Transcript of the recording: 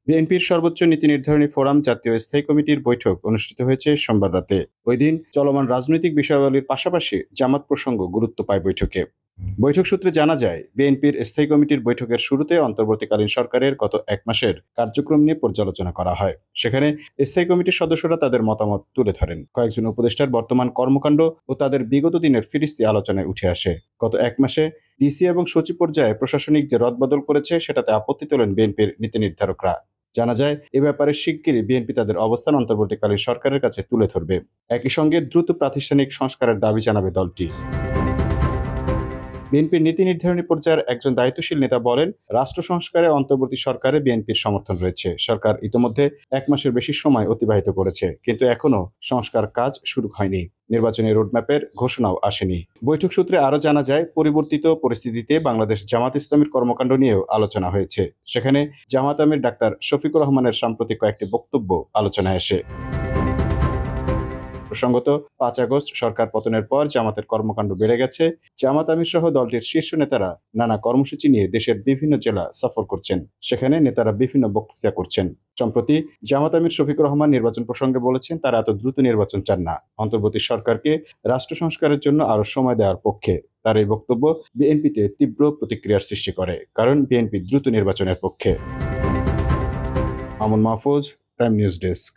বিএনপির সর্বোচ্চ নীতি নির্ধারণী ফোরাম জাতীয় স্থায়ী কমিটির বৈঠক অনুষ্ঠিত হয়েছে সোমবার রাতে। ওই দিন চলমান রাজনৈতিক বিষয়াবলীর পাশাপাশি জামাত প্রসঙ্গ গুরুত্ব পায় বৈঠকে। বৈঠক সূত্রে জানা যায়, বিএনপির স্থায়ী কমিটির বৈঠকের শুরুতে অন্তর্বর্তীকালীন সরকারের গত এক মাসের কার্যক্রম নিয়ে পর্যালোচনা করা হয়। সেখানে স্থায়ী কমিটির সদস্যরা তাদের মতামত তুলে ধরেন। কয়েকজন উপদেষ্টার বর্তমান কর্মকাণ্ড ও তাদের বিগত দিনের ফিরিস্তি আলোচনায় উঠে আসে। গত এক মাসে ডিসি এবং সচিব পর্যায়ে প্রশাসনিক যে রদবদল করেছে সেটাতে আপত্তি তোলেন বিএনপির নীতি নির্ধারকরা। জানা যায়, এ ব্যাপারে শিগগিরই বিএনপি তাদের অবস্থান অন্তর্বর্তীকালীন সরকারের কাছে তুলে ধরবে। একই সঙ্গে দ্রুত প্রাতিষ্ঠানিক সংস্কারের দাবি জানাবে দলটি। বিএনপির নীতি নির্ধারণী পর্যায়ের একজন দায়িত্বশীল নেতা বলেন, রাষ্ট্র সংস্কারে অন্তর্বর্তী সরকারে বিএনপির সমর্থন রয়েছে। সরকার ইতোমধ্যে এক মাসের বেশি সময় অতিবাহিত করেছে, কিন্তু এখনো সংস্কার কাজ শুরু হয়নি। নির্বাচনী রোডম্যাপের ঘোষণাও আসেনি। বৈঠক সূত্রে আরও জানা যায়, পরিবর্তিত পরিস্থিতিতে বাংলাদেশ জামাত ইসলামীর কর্মকাণ্ড নিয়েও আলোচনা হয়েছে। সেখানে জামাত আমির ডাক্তার শফিকুর রহমানের সাম্প্রতিক কয়েকটি বক্তব্য আলোচনায় আসে। প্রসঙ্গত, ৫ আগস্ট সরকার পতনের পর জামাতের কর্মকাণ্ড বেড়ে গেছে। জামাত আমির সহ দলটির শীর্ষ নেতারা নানা কর্মসূচি নিয়ে দেশের বিভিন্ন জেলা সফর করছেন। সেখানে নেতারা বিভিন্ন বক্তৃতা করছেন। সম্প্রতি জামাত আমির শফিকুর রহমান নির্বাচন প্রসঙ্গে বলেছেন, তারা এত দ্রুত নির্বাচন চান না, অন্তর্বর্তী সরকারকে রাষ্ট্র সংস্কারের জন্য আরও সময় দেওয়ার পক্ষে। তার এই বক্তব্য বিএনপিতে তীব্র প্রতিক্রিয়ার সৃষ্টি করে, কারণ বিএনপি দ্রুত নির্বাচনের পক্ষে। Mamun Mahfuz, time news desk.